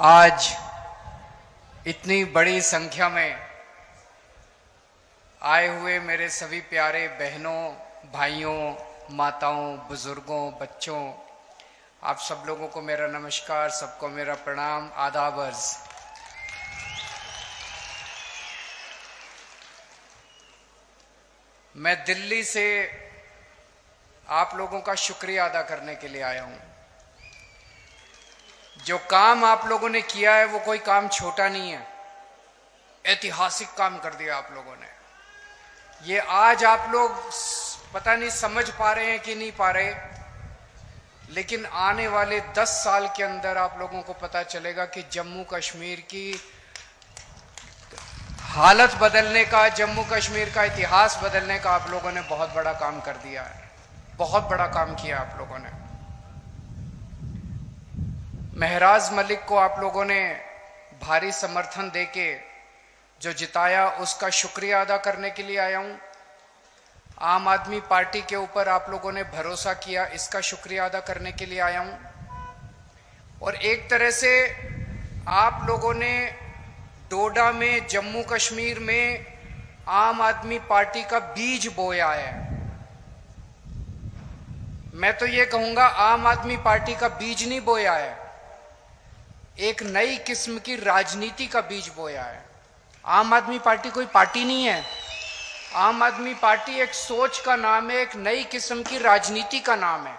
आज इतनी बड़ी संख्या में आए हुए मेरे सभी प्यारे बहनों, भाइयों, माताओं, बुजुर्गों, बच्चों, आप सब लोगों को मेरा नमस्कार, सबको मेरा प्रणाम, आदाब अर्ज। मैं दिल्ली से आप लोगों का शुक्रिया अदा करने के लिए आया हूं। जो काम आप लोगों ने किया है वो कोई काम छोटा नहीं है, ऐतिहासिक काम कर दिया आप लोगों ने। ये आज आप लोग पता नहीं समझ पा रहे हैं कि नहीं पा रहे, लेकिन आने वाले 10 साल के अंदर आप लोगों को पता चलेगा कि जम्मू कश्मीर की हालत बदलने का, जम्मू कश्मीर का इतिहास बदलने का आप लोगों ने बहुत बड़ा काम कर दिया है। बहुत बड़ा काम किया आप लोगों ने। महराज मलिक को आप लोगों ने भारी समर्थन देके जो जिताया, उसका शुक्रिया अदा करने के लिए आया हूं। आम आदमी पार्टी के ऊपर आप लोगों ने भरोसा किया, इसका शुक्रिया अदा करने के लिए आया हूं। और एक तरह से आप लोगों ने डोडा में, जम्मू कश्मीर में आम आदमी पार्टी का बीज बोया है। मैं तो ये कहूंगा आम आदमी पार्टी का बीज नहीं बोया है, एक नई किस्म की राजनीति का बीज बोया है। आम आदमी पार्टी कोई पार्टी नहीं है, आम आदमी पार्टी एक सोच का नाम है, एक नई किस्म की राजनीति का नाम है।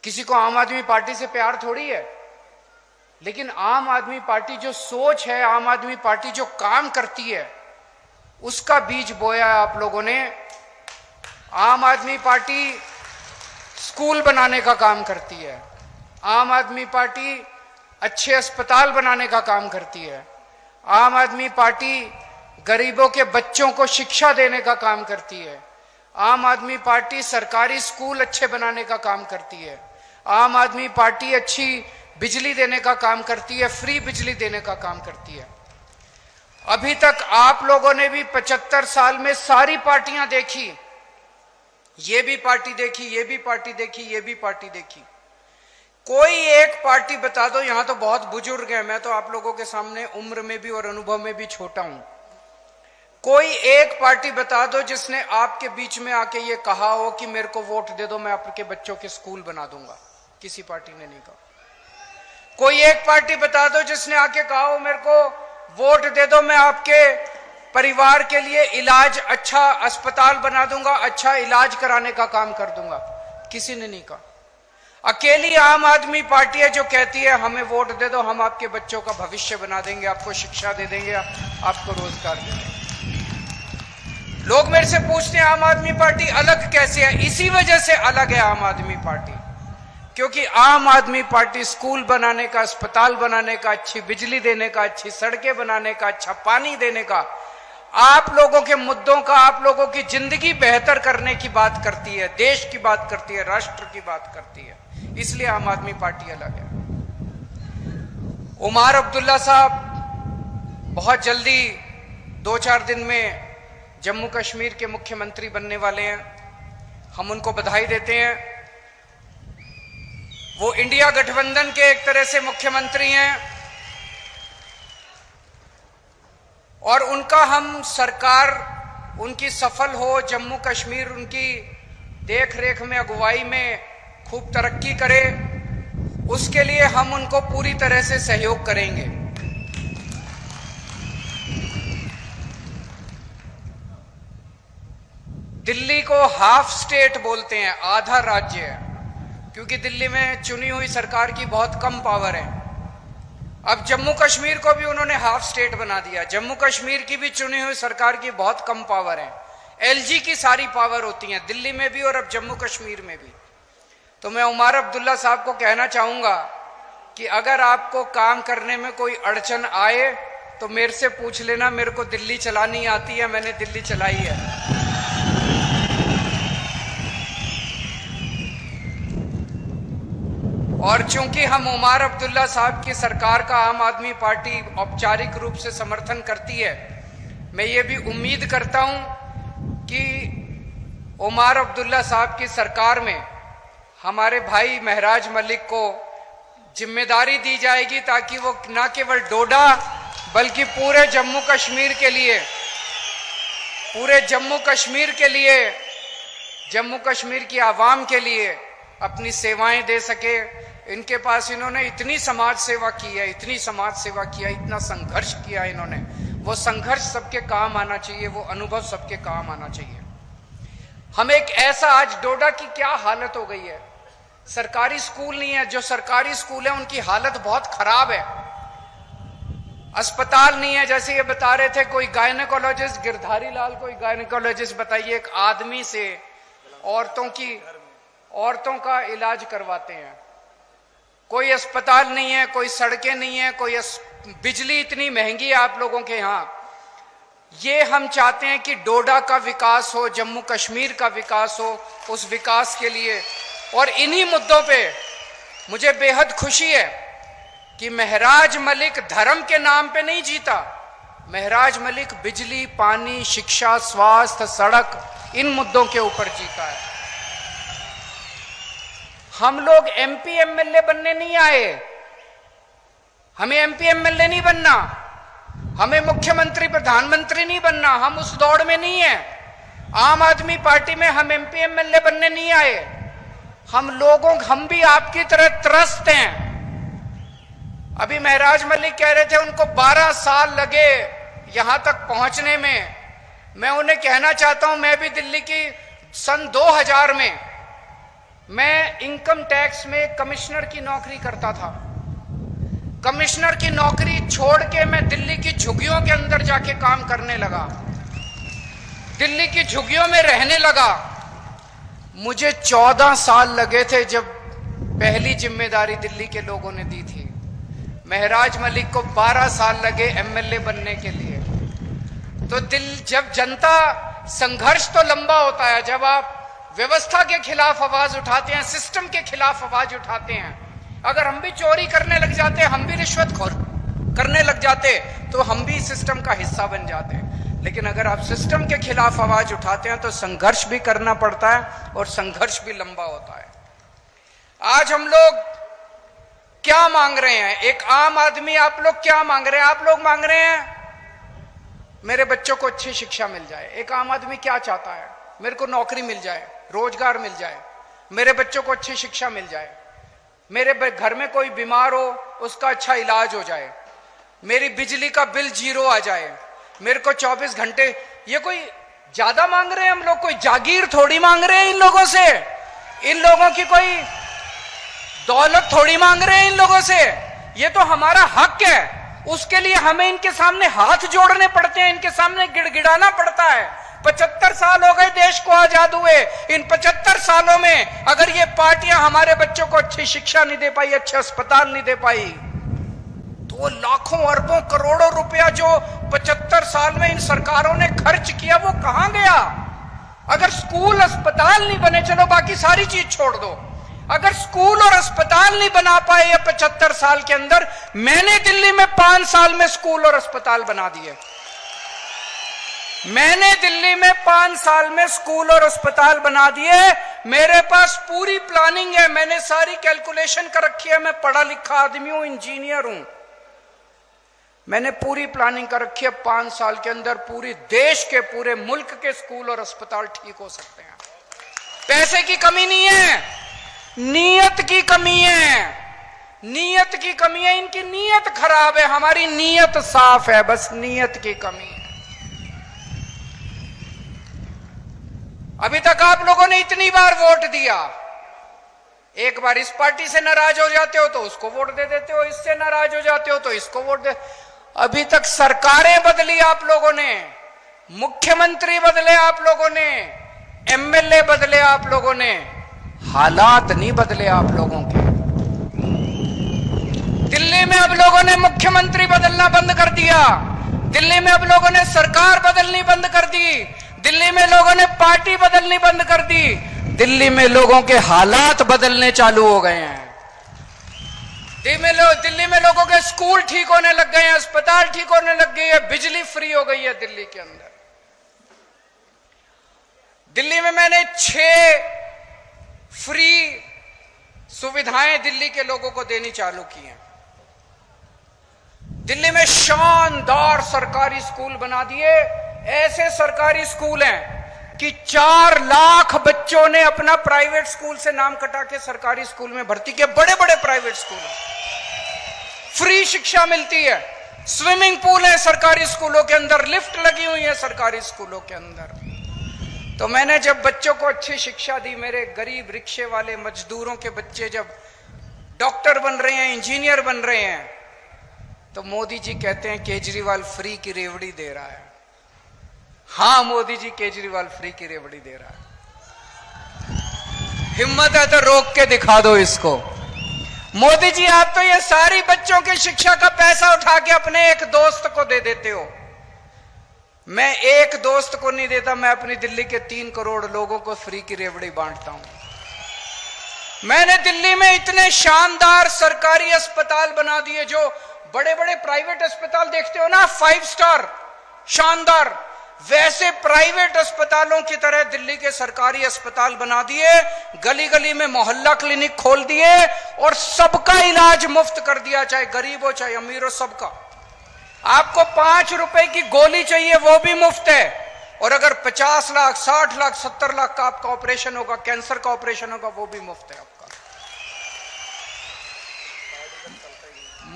किसी को आम आदमी पार्टी से प्यार थोड़ी है, लेकिन आम आदमी पार्टी जो सोच है, आम आदमी पार्टी जो काम करती है, उसका बीज बोया है आप लोगों ने। आम आदमी पार्टी स्कूल बनाने का काम करती है, आम आदमी पार्टी अच्छे अस्पताल बनाने का काम करती है, आम आदमी पार्टी गरीबों के बच्चों को शिक्षा देने का काम करती है, आम आदमी पार्टी सरकारी स्कूल अच्छे बनाने का काम करती है, आम आदमी पार्टी अच्छी बिजली देने का काम करती है, फ्री बिजली देने का काम करती है। अभी तक आप लोगों ने भी 75 साल में सारी पार्टियां देखी, ये भी पार्टी देखी, ये भी पार्टी देखी, ये भी पार्टी देखी। कोई एक पार्टी बता दो, यहां तो बहुत बुजुर्ग हैं, मैं तो आप लोगों के सामने उम्र में भी और अनुभव में भी छोटा हूं। कोई एक पार्टी बता दो जिसने आपके बीच में आके ये कहा हो कि मेरे को वोट दे दो, मैं आपके बच्चों के स्कूल बना दूंगा। किसी पार्टी ने नहीं कहा। कोई एक पार्टी बता दो जिसने आके कहा हो मेरे को वोट दे दो, मैं आपके परिवार के लिए इलाज, अच्छा अस्पताल बना दूंगा, अच्छा इलाज कराने का काम कर दूंगा। किसी ने नहीं कहा। अकेली आम आदमी पार्टी है जो कहती है हमें वोट दे दो, हम आपके बच्चों का भविष्य बना देंगे, आपको शिक्षा दे देंगे, आपको रोजगार दे देंगे। लोग मेरे से पूछते हैं आम आदमी पार्टी अलग कैसे है? इसी वजह से अलग है आम आदमी पार्टी, क्योंकि आम आदमी पार्टी स्कूल बनाने का, अस्पताल बनाने का, अच्छी बिजली देने का, अच्छी सड़कें बनाने का, अच्छा पानी देने का, आप लोगों के मुद्दों का, आप लोगों की जिंदगी बेहतर करने की बात करती है, देश की बात करती है, राष्ट्र की बात करती है। इसलिए आम आदमी पार्टी अलग है। उमर अब्दुल्ला साहब बहुत जल्दी 2-4 दिन में जम्मू कश्मीर के मुख्यमंत्री बनने वाले हैं। हम उनको बधाई देते हैं। वो इंडिया गठबंधन के एक तरह से मुख्यमंत्री हैं और उनका हम सरकार उनकी सफल हो, जम्मू कश्मीर उनकी देख रेख में, अगुवाई में खूब तरक्की करे, उसके लिए हम उनको पूरी तरह से सहयोग करेंगे। दिल्ली को हाफ स्टेट बोलते हैं, आधा राज्य है, क्योंकि दिल्ली में चुनी हुई सरकार की बहुत कम पावर है। अब जम्मू कश्मीर को भी उन्होंने हाफ स्टेट बना दिया। जम्मू कश्मीर की भी चुनी हुई सरकार की बहुत कम पावर है, एलजी की सारी पावर होती है दिल्ली में भी और अब जम्मू कश्मीर में भी। तो मैं उमर अब्दुल्ला साहब को कहना चाहूंगा कि अगर आपको काम करने में कोई अड़चन आए तो मेरे से पूछ लेना, मेरे को दिल्ली चलानी आती है, मैंने दिल्ली चलाई है। और चूंकि हम उमर अब्दुल्ला साहब की सरकार का आम आदमी पार्टी औपचारिक रूप से समर्थन करती है, मैं ये भी उम्मीद करता हूं कि उमर अब्दुल्ला साहब की सरकार में हमारे भाई महराज मलिक को जिम्मेदारी दी जाएगी ताकि वो न केवल डोडा बल्कि पूरे जम्मू कश्मीर के लिए, पूरे जम्मू कश्मीर के लिए, जम्मू कश्मीर की आवाम के लिए अपनी सेवाएं दे सके। इनके पास इन्होंने इतनी समाज सेवा की है, इतनी समाज सेवा किया, इतना संघर्ष किया इन्होंने, वो संघर्ष सबके काम आना चाहिए, वो अनुभव सबके काम आना चाहिए। हम एक ऐसा, आज डोडा की क्या हालत हो गई है, सरकारी स्कूल नहीं है, जो सरकारी स्कूल है उनकी हालत बहुत खराब है, अस्पताल नहीं है। जैसे ये बता रहे थे कोई गायनेकोलॉजिस्ट, गिरधारी लाल कोई गायनेकोलॉजिस्ट, बताइए एक आदमी से औरतों का इलाज करवाते हैं, कोई अस्पताल नहीं है, कोई सड़कें नहीं है, कोई बिजली इतनी महंगी है आप लोगों के यहां। ये हम चाहते हैं कि डोडा का विकास हो, जम्मू कश्मीर का विकास हो, उस विकास के लिए। और इन्हीं मुद्दों पे मुझे बेहद खुशी है कि महराज मलिक धर्म के नाम पे नहीं जीता, महराज मलिक बिजली, पानी, शिक्षा, स्वास्थ्य, सड़क, इन मुद्दों के ऊपर जीता है। हम लोग एमपी एमएलए बनने नहीं आए, हमें एमपी एमएलए नहीं बनना, हमें मुख्यमंत्री प्रधानमंत्री नहीं बनना, हम उस दौड़ में नहीं है। आम आदमी पार्टी में हम एमपी एमएलए बनने नहीं आए। हम भी आपकी तरह त्रस्त हैं। अभी महराज मलिक कह रहे थे उनको 12 साल लगे यहां तक पहुंचने में। मैं उन्हें कहना चाहता हूं, मैं भी दिल्ली की सन 2000 में मैं इनकम टैक्स में कमिश्नर की नौकरी करता था। कमिश्नर की नौकरी छोड़ के मैं दिल्ली की झुग्गियों के अंदर जाके काम करने लगा, दिल्ली की झुग्गियों में रहने लगा। मुझे 14 साल लगे थे जब पहली जिम्मेदारी दिल्ली के लोगों ने दी थी। महराज मलिक को 12 साल लगे एमएलए बनने के लिए। तो जब जनता, संघर्ष तो लंबा होता है, जब आप व्यवस्था के खिलाफ आवाज उठाते हैं, सिस्टम के खिलाफ आवाज उठाते हैं, अगर हम भी चोरी करने लग जाते, हम भी रिश्वतखोर करने लग जाते, तो हम भी सिस्टम का हिस्सा बन जाते। लेकिन अगर आप सिस्टम के खिलाफ आवाज उठाते हैं तो संघर्ष भी करना पड़ता है और संघर्ष भी लंबा होता है। आज हम लोग क्या मांग रहे हैं, एक आम आदमी, आप लोग क्या मांग रहे हैं? आप लोग मांग रहे हैं मेरे बच्चों को अच्छी शिक्षा मिल जाए। एक आम आदमी क्या चाहता है? मेरे को नौकरी मिल जाए, रोजगार मिल जाए, मेरे बच्चों को अच्छी शिक्षा मिल जाए, मेरे घर में कोई बीमार हो उसका अच्छा इलाज हो जाए, मेरी बिजली का बिल 0 आ जाए, मेरे को 24 घंटे। ये कोई ज्यादा मांग रहे हैं हम लोग? कोई जागीर थोड़ी मांग रहे हैं इन लोगों से, इन लोगों की कोई दौलत थोड़ी मांग रहे हैं इन लोगों से। ये तो हमारा हक है, उसके लिए हमें इनके सामने हाथ जोड़ने पड़ते हैं, इनके सामने गिड़गिड़ाना पड़ता है। 75 साल हो गए देश को आजाद हुए। इन 75 सालों में अगर ये पार्टियां हमारे बच्चों को अच्छी शिक्षा नहीं दे पाई, अच्छे अस्पताल नहीं दे पाई, तो लाखों अरबों करोड़ों रुपया जो 75 साल में इन सरकारों ने खर्च किया वो कहां गया? अगर स्कूल अस्पताल नहीं बने, चलो बाकी सारी चीज छोड़ दो, अगर स्कूल और अस्पताल नहीं बना पाए ये 75 साल के अंदर, मैंने दिल्ली में 5 साल में स्कूल और अस्पताल बना दिए। मैंने दिल्ली में 5 साल में स्कूल और अस्पताल बना दिए। मेरे पास पूरी प्लानिंग है, मैंने सारी कैलकुलेशन कर रखी है। मैं पढ़ा लिखा आदमी हूं, इंजीनियर हूं, मैंने पूरी प्लानिंग कर रखी है। 5 साल के अंदर पूरे देश के, पूरे मुल्क के स्कूल और अस्पताल ठीक हो सकते हैं। पैसे की कमी नहीं है, नीयत की कमी है, नीयत की कमी है। इनकी नीयत खराब है, हमारी नीयत साफ है, बस नीयत की कमी है। अभी तक आप लोगों ने इतनी बार वोट दिया, एक बार इस पार्टी से नाराज हो जाते हो तो उसको वोट दे देते हो, इससे नाराज हो जाते हो तो इसको वोट दे। अभी तक सरकारें बदली आप लोगों ने, मुख्यमंत्री बदले आप लोगों ने, एमएलए बदले आप लोगों ने, हालात नहीं बदले आप लोगों के। दिल्ली में अब लोगों ने मुख्यमंत्री बदलना बंद कर दिया, दिल्ली में अब लोगों ने सरकार बदलनी बंद कर दी, दिल्ली में लोगों ने पार्टी बदलनी बंद कर दी, दिल्ली में लोगों के हालात बदलने चालू हो गए हैं। दिल्ली में लोगों के स्कूल ठीक होने लग गए हैं, अस्पताल ठीक होने लग गई है, बिजली फ्री हो गई है दिल्ली के अंदर। दिल्ली में मैंने 6 फ्री सुविधाएं दिल्ली के लोगों को देनी चालू की हैं। दिल्ली में शानदार सरकारी स्कूल बना दिए। ऐसे सरकारी स्कूल हैं कि 4 लाख बच्चों ने अपना प्राइवेट स्कूल से नाम कटा के सरकारी स्कूल में भर्ती किया। बड़े बड़े प्राइवेट स्कूल, फ्री शिक्षा मिलती है, स्विमिंग पूल है सरकारी स्कूलों के अंदर, लिफ्ट लगी हुई है सरकारी स्कूलों के अंदर। तो मैंने जब बच्चों को अच्छी शिक्षा दी, मेरे गरीब रिक्शे वाले मजदूरों के बच्चे जब डॉक्टर बन रहे हैं, इंजीनियर बन रहे हैं, तो मोदी जी कहते हैं केजरीवाल फ्री की रेवड़ी दे रहा है। हां मोदी जी, केजरीवाल फ्री की रेवड़ी दे रहा है। हिम्मत है तो रोक के दिखा दो इसको। मोदी जी, आप तो ये सारी बच्चों की शिक्षा का पैसा उठा के अपने एक दोस्त को दे देते हो। मैं एक दोस्त को नहीं देता, मैं अपनी दिल्ली के 3 करोड़ लोगों को फ्री की रेवड़ी बांटता हूं। मैंने दिल्ली में इतने शानदार सरकारी अस्पताल बना दिए, जो बड़े बड़े प्राइवेट अस्पताल देखते हो ना, 5 स्टार शानदार, वैसे प्राइवेट अस्पतालों की तरह दिल्ली के सरकारी अस्पताल बना दिए। गली गली में मोहल्ला क्लिनिक खोल दिए और सबका इलाज मुफ्त कर दिया, चाहे गरीब हो चाहे अमीर हो, सबका। आपको 5 रुपए की गोली चाहिए वो भी मुफ्त है, और अगर 50 लाख 60 लाख 70 लाख का आपका ऑपरेशन होगा, कैंसर का ऑपरेशन होगा, वो भी मुफ्त है आपका।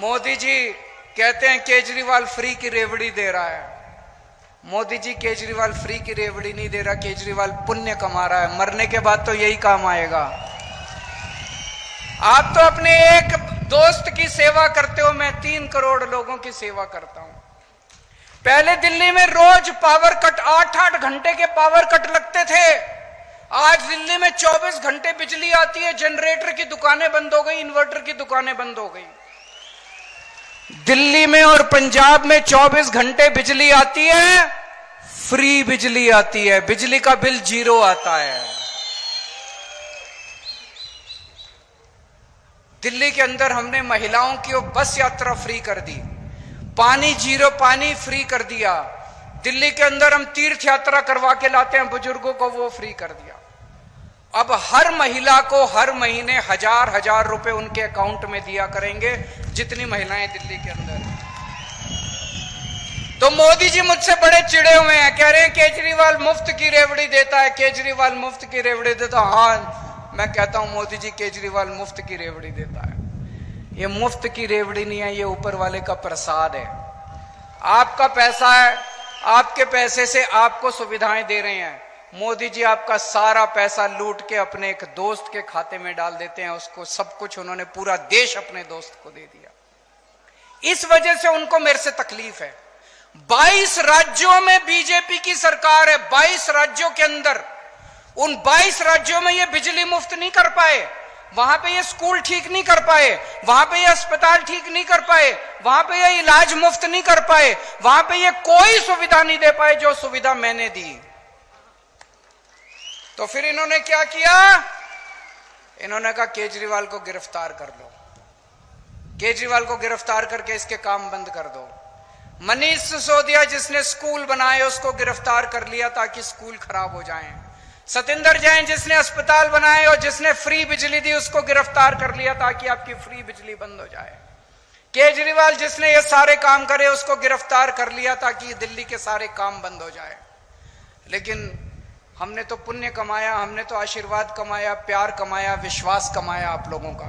मोदी जी कहते हैं केजरीवाल फ्री की रेवड़ी दे रहा है। मोदी जी, केजरीवाल फ्री की रेवड़ी नहीं दे रहा, केजरीवाल पुण्य कमा रहा है। मरने के बाद तो यही काम आएगा। आप तो अपने एक दोस्त की सेवा करते हो, मैं 3 करोड़ लोगों की सेवा करता हूं। पहले दिल्ली में रोज पावर कट, 8-8 घंटे के पावर कट लगते थे। आज दिल्ली में 24 घंटे बिजली आती है। जनरेटर की दुकानें बंद हो गई, इन्वर्टर की दुकानें बंद हो गई। दिल्ली में और पंजाब में 24 घंटे बिजली आती है, फ्री बिजली आती है, बिजली का बिल 0 आता है। दिल्ली के अंदर हमने महिलाओं की बस यात्रा फ्री कर दी, पानी 0 पानी फ्री कर दिया। दिल्ली के अंदर हम तीर्थ यात्रा करवा के लाते हैं बुजुर्गों को, वो फ्री कर दिया। अब हर महिला को हर महीने 1000 रुपए उनके अकाउंट में दिया करेंगे, जितनी महिलाएं दिल्ली के अंदर हैं। तो मोदी जी मुझसे बड़े चिड़े हुए हैं, कह रहे हैं केजरीवाल मुफ्त की रेवड़ी देता है, केजरीवाल मुफ्त की रेवड़ी देता है। हाँ, मैं कहता हूं मोदी जी केजरीवाल मुफ्त की रेवड़ी देता है। ये मुफ्त की रेवड़ी नहीं है, ये ऊपर वाले का प्रसाद है। आपका पैसा है, आपके पैसे से आपको सुविधाएं दे रहे हैं। मोदी जी आपका सारा पैसा लूट के अपने एक दोस्त के खाते में डाल देते हैं, उसको सब कुछ, उन्होंने पूरा देश अपने दोस्त को दे दिया। इस वजह से उनको मेरे से तकलीफ है। 22 राज्यों में बीजेपी की सरकार है, 22 राज्यों के अंदर, उन 22 राज्यों में ये बिजली मुफ्त नहीं कर पाए, वहां पे ये स्कूल ठीक नहीं कर पाए, वहां पे ये अस्पताल ठीक नहीं कर पाए, वहां पे ये इलाज मुफ्त नहीं कर पाए, वहां पे ये कोई सुविधा नहीं दे पाए जो सुविधा मैंने दी। तो फिर इन्होंने क्या किया? इन्होंने कहा केजरीवाल को गिरफ्तार कर लो, केजरीवाल को गिरफ्तार करके इसके काम बंद कर दो। मनीष सिसोदिया जिसने स्कूल बनाए उसको गिरफ्तार कर लिया ताकि स्कूल खराब हो जाएं। सतिंदर जैन जिसने अस्पताल बनाए और जिसने फ्री बिजली दी उसको गिरफ्तार कर लिया ताकि आपकी फ्री बिजली बंद हो जाए। केजरीवाल जिसने ये सारे काम करे उसको गिरफ्तार कर लिया ताकि दिल्ली के सारे काम बंद हो जाए। लेकिन हमने तो पुण्य कमाया, हमने तो आशीर्वाद कमाया, प्यार कमाया, विश्वास कमाया आप लोगों का।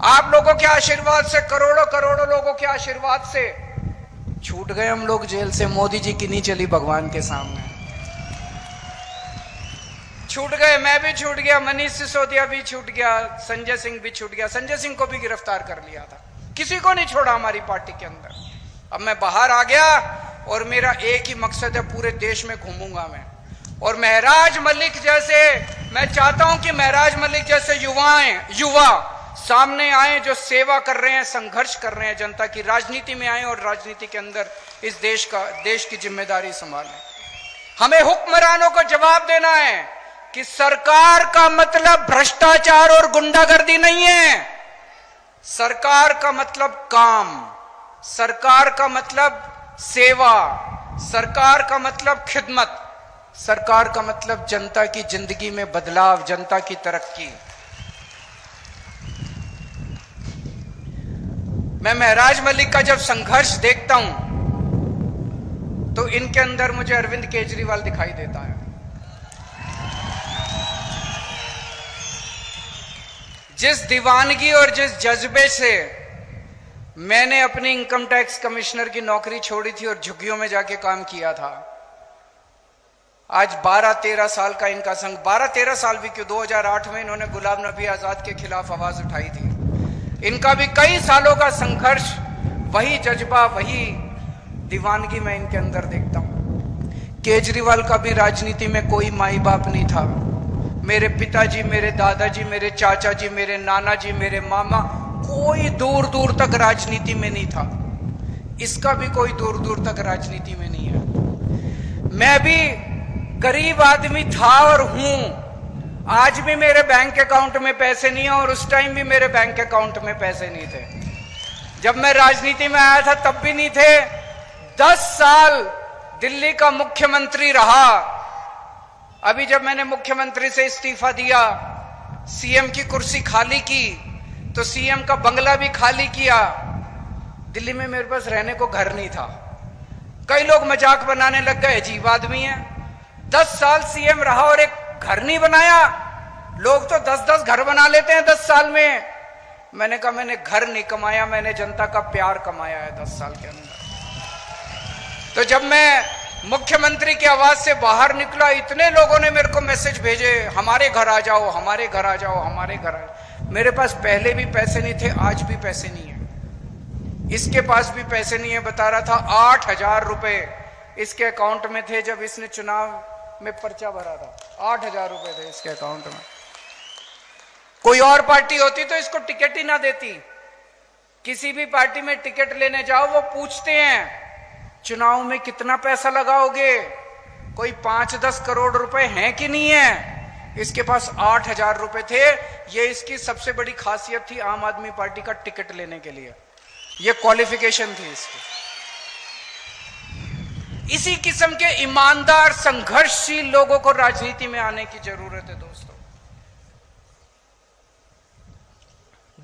आप लोगों के आशीर्वाद से, करोड़ों करोड़ों लोगों के आशीर्वाद से छूट गए हम लोग जेल से। मोदी जी की नहीं चली भगवान के सामने, छूट गए। मैं भी छूट गया, मनीष सिसोदिया भी छूट गया, संजय सिंह भी छूट गया। संजय सिंह को भी गिरफ्तार कर लिया था, किसी को नहीं छोड़ा हमारी पार्टी के अंदर। अब मैं बाहर आ गया और मेरा एक ही मकसद है, पूरे देश में घूमूंगा मैं। और महराज मलिक जैसे, मैं चाहता हूं कि महराज मलिक जैसे युवा सामने आए जो सेवा कर रहे हैं, संघर्ष कर रहे हैं जनता की, राजनीति में आए और राजनीति के अंदर इस देश की जिम्मेदारी संभालें। हमें हुक्मरानों को जवाब देना है कि सरकार का मतलब भ्रष्टाचार और गुंडागर्दी नहीं है। सरकार का मतलब काम, सरकार का मतलब सेवा, सरकार का मतलब खिदमत, सरकार का मतलब जनता की जिंदगी में बदलाव, जनता की तरक्की। मैं महराज मलिक का जब संघर्ष देखता हूं तो इनके अंदर मुझे अरविंद केजरीवाल दिखाई देता है। जिस दीवानगी और जिस जज्बे से मैंने अपनी इनकम टैक्स कमिश्नर की नौकरी छोड़ी थी और झुग्गियों में जाके काम किया था, आज 12-13 साल का इनका संघ, 12-13 साल भी क्यों, 2008 में इन्होंने गुलाम नबी आजाद के खिलाफ आवाज उठाई थी। इनका भी कई सालों का संघर्ष, वही जज्बा, वही दीवानगी मैं इनके अंदर देखता हूं। केजरीवाल का भी राजनीति में कोई माई बाप नहीं था। मेरे पिताजी, मेरे दादाजी, मेरे चाचा जी, मेरे नाना जी, मेरे मामा, कोई दूर दूर तक राजनीति में नहीं था। इसका भी कोई दूर दूर तक राजनीति में नहीं है। मैं भी गरीब आदमी था और हूं। आज भी मेरे बैंक अकाउंट में पैसे नहीं है और उस टाइम भी मेरे बैंक अकाउंट में पैसे नहीं थे। जब मैं राजनीति में आया था तब भी नहीं थे। 10 साल दिल्ली का मुख्यमंत्री रहा। अभी जब मैंने मुख्यमंत्री से इस्तीफा दिया, सीएम की कुर्सी खाली की, तो सीएम का बंगला भी खाली किया। दिल्ली में मेरे पास रहने को घर नहीं था। कई लोग मजाक बनाने लग गए, अजीब आदमी है, 10 साल सीएम रहा और एक घर नहीं बनाया। लोग तो 10-10 घर बना लेते हैं 10 साल में। मैंने कहा मैंने घर नहीं कमाया, मैंने जनता का प्यार कमाया है 10 साल के अंदर। तो जब मैं मुख्यमंत्री की आवाज से बाहर निकला, इतने लोगों ने मेरे को मैसेज भेजे, हमारे घर आ जाओ, हमारे घर आ जाओ, हमारे घर आ जाओ। मेरे पास पहले भी पैसे नहीं थे, आज भी पैसे नहीं है। इसके पास भी पैसे नहीं है। बता रहा था 8,000 रुपए इसके अकाउंट में थे जब इसने चुनाव में पर्चा भरा था। 8,000 रुपए थे इसके अकाउंट में। कोई और पार्टी होती तो इसको टिकट ही ना देती। किसी भी पार्टी में टिकट लेने जाओ, वो पूछते हैं चुनाव में कितना पैसा लगाओगे, कोई 5-10 करोड़ रुपए हैं कि नहीं है। इसके पास 8,000 रुपए थे। ये इसकी सबसे बड़ी खासियत थी आम आदमी पार्टी का टिकट लेने के लिए। ये क्वालिफिकेशन थी इसकी। इसी किस्म के ईमानदार संघर्षशील लोगों को राजनीति में आने की जरूरत है दोस्तों।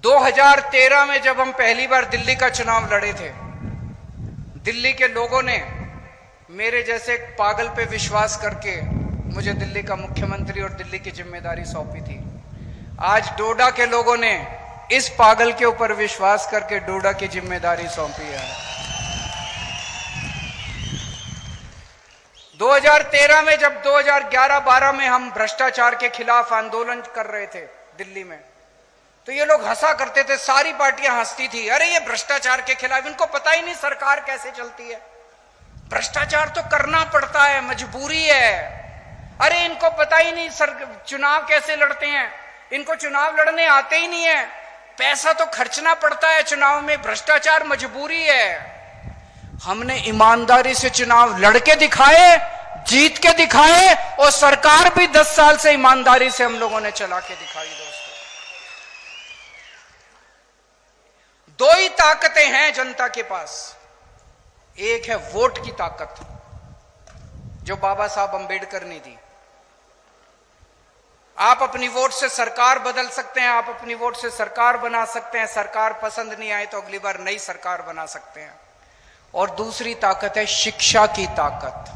2013 में जब हम पहली बार दिल्ली का चुनाव लड़े थे, दिल्ली के लोगों ने मेरे जैसे एक पागल पे विश्वास करके मुझे दिल्ली का मुख्यमंत्री और दिल्ली की जिम्मेदारी सौंपी थी। आज डोडा के लोगों ने इस पागल के ऊपर विश्वास करके डोडा की जिम्मेदारी सौंपी है। 2013 में जब 2011-12 में हम भ्रष्टाचार के खिलाफ आंदोलन कर रहे थे दिल्ली में, तो ये लोग हंसा करते थे, सारी पार्टियां हंसती थी, अरे ये भ्रष्टाचार के खिलाफ, इनको पता ही नहीं सरकार कैसे चलती है। भ्रष्टाचार तो करना पड़ता है, मजबूरी है। अरे इनको पता ही नहीं चुनाव कैसे लड़ते हैं, इनको चुनाव लड़ने आते ही नहीं है, पैसा तो खर्चना पड़ता है चुनाव में, भ्रष्टाचार मजबूरी है। हमने ईमानदारी से चुनाव लड़के दिखाए, जीत के दिखाए, और सरकार भी 10 साल से ईमानदारी से हम लोगों ने चला के दिखाई। दोस्तों, दो ही ताकतें हैं जनता के पास। एक है वोट की ताकत, जो बाबा साहब अंबेडकर ने दी। आप अपनी वोट से सरकार बदल सकते हैं, आप अपनी वोट से सरकार बना सकते हैं, सरकार पसंद नहीं आए तो अगली बार नई सरकार बना सकते हैं। और दूसरी ताकत है शिक्षा की ताकत।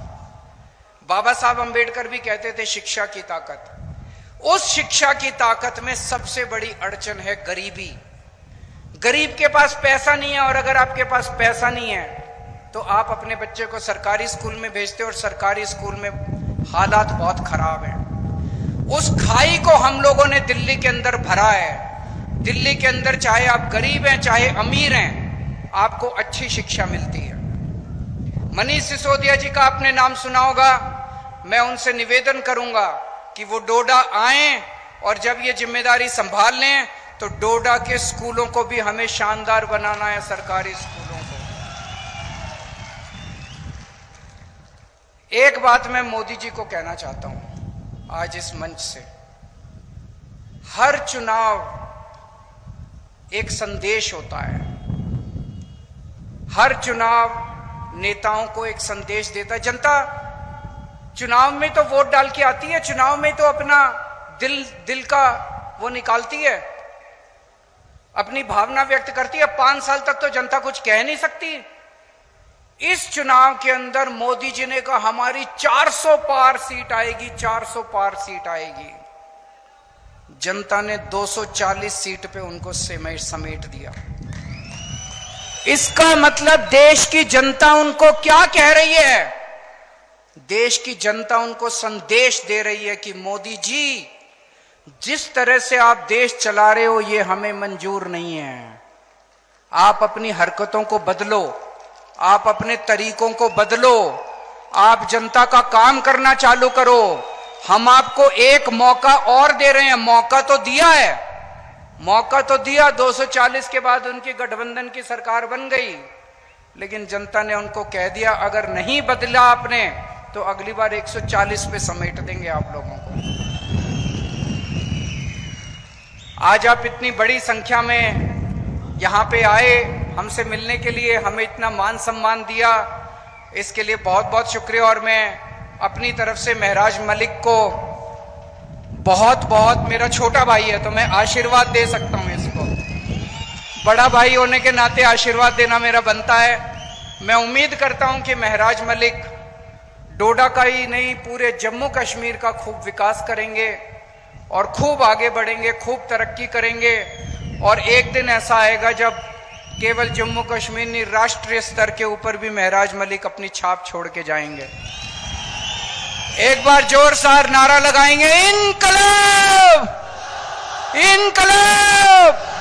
बाबा साहब अंबेडकर भी कहते थे शिक्षा की ताकत। उस शिक्षा की ताकत में सबसे बड़ी अड़चन है गरीबी। गरीब के पास पैसा नहीं है, और अगर आपके पास पैसा नहीं है तो आप अपने बच्चे को सरकारी स्कूल में भेजते हो, और सरकारी स्कूल में हालात बहुत खराब हैं। उस खाई को हम लोगों ने दिल्ली के अंदर भरा है। दिल्ली के अंदर चाहे आप गरीब हैं चाहे अमीर हैं, आपको अच्छी शिक्षा मिलती है। मनीष सिसोदिया जी का आपने नाम सुना होगा। मैं उनसे निवेदन करूंगा कि वो डोडा आएं, और जब ये जिम्मेदारी संभाल लें तो डोडा के स्कूलों को भी हमें शानदार बनाना है, सरकारी स्कूलों को। एक बात मैं मोदी जी को कहना चाहता हूं आज इस मंच से। हर चुनाव एक संदेश होता है, हर चुनाव नेताओं को एक संदेश देता है। जनता चुनाव में तो वोट डाल के आती है, चुनाव में तो अपना दिल का वो निकालती है। अपनी भावना व्यक्त करती है। 5 साल तक तो जनता कुछ कह नहीं सकती। इस चुनाव के अंदर मोदी जी ने कहा हमारी 400 पार सीट आएगी, 400 पार सीट आएगी। जनता ने 240 सीट पे उनको समेट दिया। इसका मतलब देश की जनता उनको क्या कह रही है? देश की जनता उनको संदेश दे रही है कि मोदी जी, जिस तरह से आप देश चला रहे हो ये हमें मंजूर नहीं है। आप अपनी हरकतों को बदलो, आप अपने तरीकों को बदलो, आप जनता का काम करना चालू करो। हम आपको एक मौका और दे रहे हैं। मौका तो दिया है, मौका तो दिया। 240 के बाद उनकी गठबंधन की सरकार बन गई, लेकिन जनता ने उनको कह दिया अगर नहीं बदला आपने तो अगली बार 140 पे समेट देंगे आप लोगों को। आज आप इतनी बड़ी संख्या में यहां पे आए हमसे मिलने के लिए, हमें इतना मान सम्मान दिया, इसके लिए बहुत बहुत शुक्रिया। और मैं अपनी तरफ से महराज मलिक को बहुत बहुत, मेरा छोटा भाई है तो मैं आशीर्वाद दे सकता हूं इसको, बड़ा भाई होने के नाते आशीर्वाद देना मेरा बनता है। मैं उम्मीद करता हूं कि महराज मलिक डोडा का ही नहीं पूरे जम्मू कश्मीर का खूब विकास करेंगे और खूब आगे बढ़ेंगे, खूब तरक्की करेंगे। और एक दिन ऐसा आएगा जब केवल जम्मू कश्मीर नहीं, राष्ट्रीय स्तर के ऊपर भी महराज मलिक अपनी छाप छोड़ के जाएंगे। एक बार जोरदार नारा लगाएंगे, इनकलाब, इनकलाब।